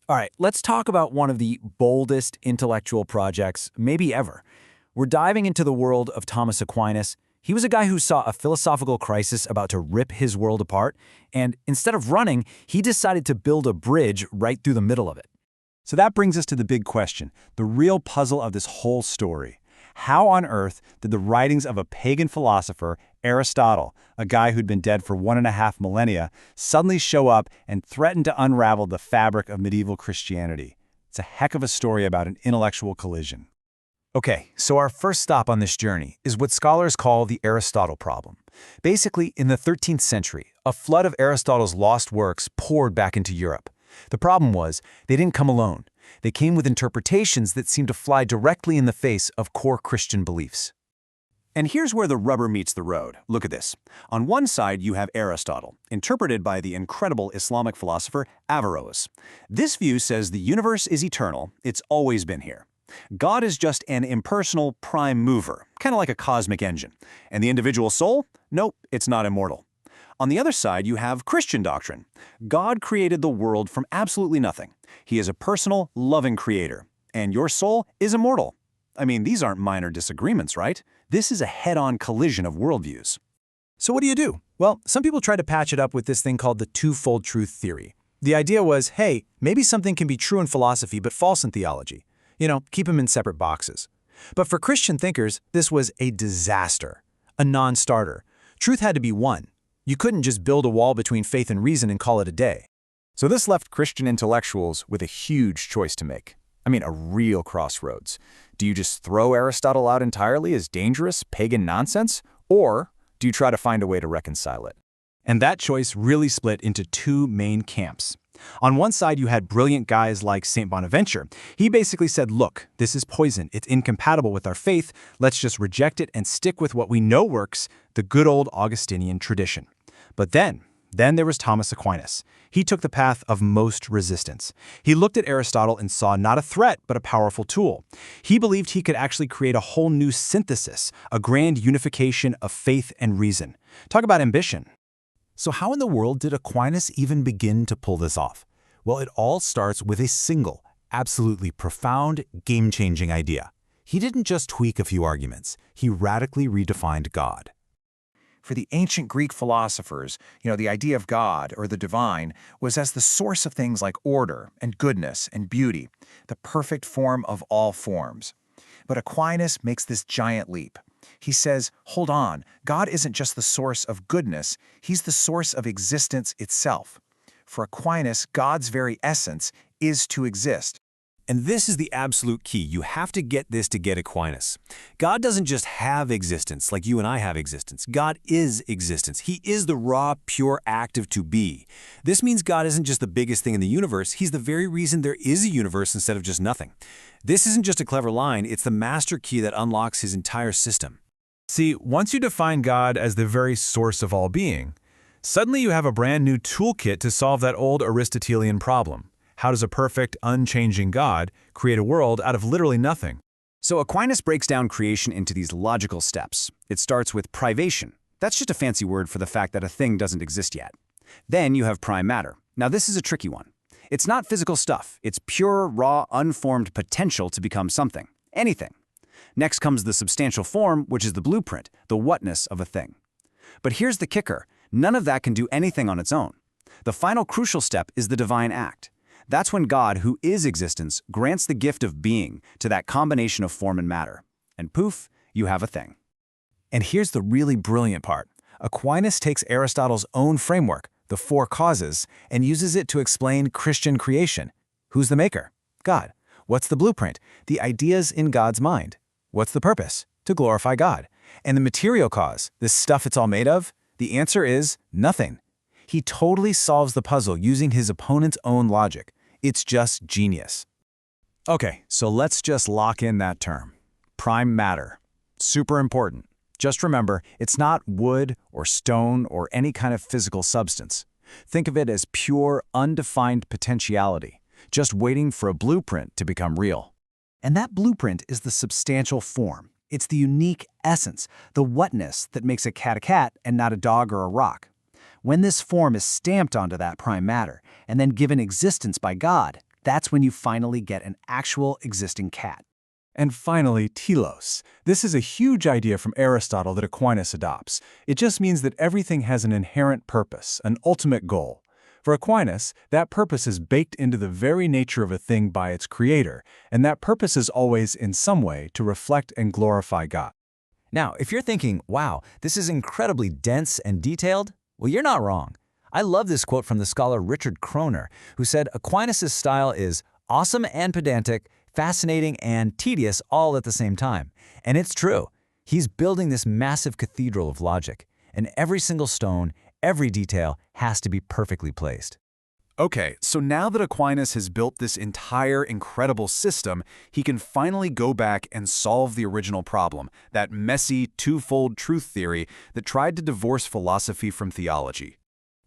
All right, let's talk about one of the boldest intellectual projects, maybe ever. We're diving into the world of Thomas Aquinas. He was a guy who saw a philosophical crisis about to rip his world apart, and instead of running, he decided to build a bridge right through the middle of it. So that brings us to the big question, the real puzzle of this whole story. How on earth did the writings of a pagan philosopher, Aristotle, a guy who'd been dead for 1.5 millennia, suddenly show up and threaten to unravel the fabric of medieval Christianity? It's a heck of a story about an intellectual collision. Okay, so our first stop on this journey is what scholars call the Aristotle problem. Basically, in the 13th century, a flood of Aristotle's lost works poured back into Europe. The problem was, they didn't come alone. They came with interpretations that seemed to fly directly in the face of core Christian beliefs. And here's where the rubber meets the road. Look at this. On one side, you have Aristotle, interpreted by the incredible Islamic philosopher Averroes. This view says the universe is eternal, it's always been here. God is just an impersonal prime mover, kind of like a cosmic engine. And the individual soul? Nope, it's not immortal. On the other side, you have Christian doctrine. God created the world from absolutely nothing. He is a personal, loving creator. And your soul is immortal. I mean, these aren't minor disagreements, right? This is a head-on collision of worldviews. So what do you do? Well, some people try to patch it up with this thing called the twofold truth theory. The idea was, hey, maybe something can be true in philosophy but false in theology. Keep them in separate boxes. But for Christian thinkers, this was a disaster, a non-starter. Truth had to be one. You couldn't just build a wall between faith and reason and call it a day. So this left Christian intellectuals with a huge choice to make. I mean, a real crossroads. Do you just throw Aristotle out entirely as dangerous, pagan nonsense? Or do you try to find a way to reconcile it? And that choice really split into two main camps. On one side, you had brilliant guys like St. Bonaventure. He basically said, look, this is poison. It's incompatible with our faith. Let's just reject it and stick with what we know works, the good old Augustinian tradition. But then there was Thomas Aquinas. He took the path of most resistance. He looked at Aristotle and saw not a threat, but a powerful tool. He believed he could actually create a whole new synthesis, a grand unification of faith and reason. Talk about ambition. So how in the world did Aquinas even begin to pull this off? Well, it all starts with a single, absolutely profound, game-changing idea. He didn't just tweak a few arguments. He radically redefined God. For the ancient Greek philosophers, the idea of God or the divine was as the source of things like order and goodness and beauty, the perfect form of all forms. But Aquinas makes this giant leap. He says, hold on, God isn't just the source of goodness, he's the source of existence itself. For Aquinas, God's very essence is to exist. And this is the absolute key. You have to get this to get Aquinas. God doesn't just have existence like you and I have existence. God is existence. He is the raw, pure act of to be. This means God isn't just the biggest thing in the universe. He's the very reason there is a universe instead of just nothing. This isn't just a clever line. It's the master key that unlocks his entire system. See, once you define God as the very source of all being, suddenly you have a brand new toolkit to solve that old Aristotelian problem. How does a perfect, unchanging God create a world out of literally nothing? So Aquinas breaks down creation into these logical steps. It starts with privation. That's just a fancy word for the fact that a thing doesn't exist yet. Then you have prime matter. Now this is a tricky one. It's not physical stuff. It's pure, raw, unformed potential to become something. Anything. Next comes the substantial form, which is the blueprint, the whatness of a thing. But here's the kicker. None of that can do anything on its own. The final crucial step is the divine act. That's when God, who is existence, grants the gift of being to that combination of form and matter. And poof, you have a thing. And here's the really brilliant part. Aquinas takes Aristotle's own framework, the four causes, and uses it to explain Christian creation. Who's the maker? God. What's the blueprint? The ideas in God's mind. What's the purpose? To glorify God. And the material cause, this stuff it's all made of? The answer is nothing. He totally solves the puzzle using his opponent's own logic. It's just genius. Okay, so let's just lock in that term. Prime matter. Super important. Just remember, it's not wood or stone or any kind of physical substance. Think of it as pure, undefined potentiality, just waiting for a blueprint to become real. And that blueprint is the substantial form. It's the unique essence, the whatness that makes a cat and not a dog or a rock. When this form is stamped onto that prime matter and then given existence by God, That's when you finally get an actual existing cat. And finally, telos. This is a huge idea from Aristotle that Aquinas adopts. It just means that everything has an inherent purpose, an ultimate goal. For Aquinas, that purpose is baked into the very nature of a thing by its creator, and that purpose is always, in some way, to reflect and glorify God. Now, if you're thinking, wow, this is incredibly dense and detailed, well, you're not wrong. I love this quote from the scholar Richard Kroner, who said Aquinas' style is awesome and pedantic, fascinating and tedious all at the same time. And it's true. He's building this massive cathedral of logic, and every single stone, every detail has to be perfectly placed. Okay, so now that Aquinas has built this entire incredible system, he can finally go back and solve the original problem, that messy, twofold truth theory that tried to divorce philosophy from theology.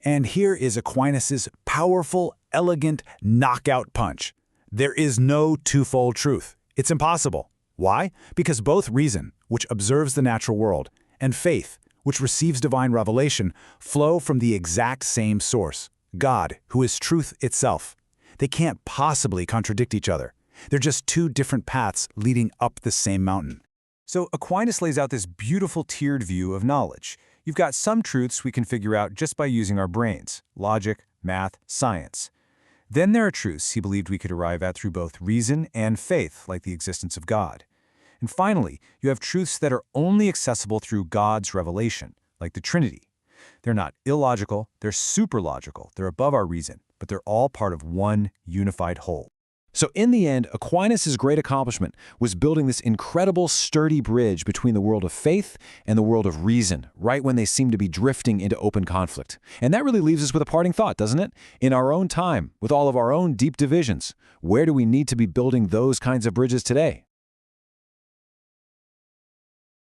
And here is Aquinas' powerful, elegant knockout punch. There is no twofold truth. It's impossible. Why? Because both reason, which observes the natural world, and faith, which receives divine revelation, flow from the exact same source, God, who is truth itself. They can't possibly contradict each other. They're just two different paths leading up the same mountain. So Aquinas lays out this beautiful tiered view of knowledge. You've got some truths we can figure out just by using our brains, logic, math, science. Then there are truths he believed we could arrive at through both reason and faith, like the existence of God. And finally, you have truths that are only accessible through God's revelation, like the Trinity. They're not illogical, they're superlogical, they're above our reason, but they're all part of one unified whole. So in the end, Aquinas' great accomplishment was building this incredible, sturdy bridge between the world of faith and the world of reason, right when they seem to be drifting into open conflict. And that really leaves us with a parting thought, doesn't it? In our own time, with all of our own deep divisions, where do we need to be building those kinds of bridges today?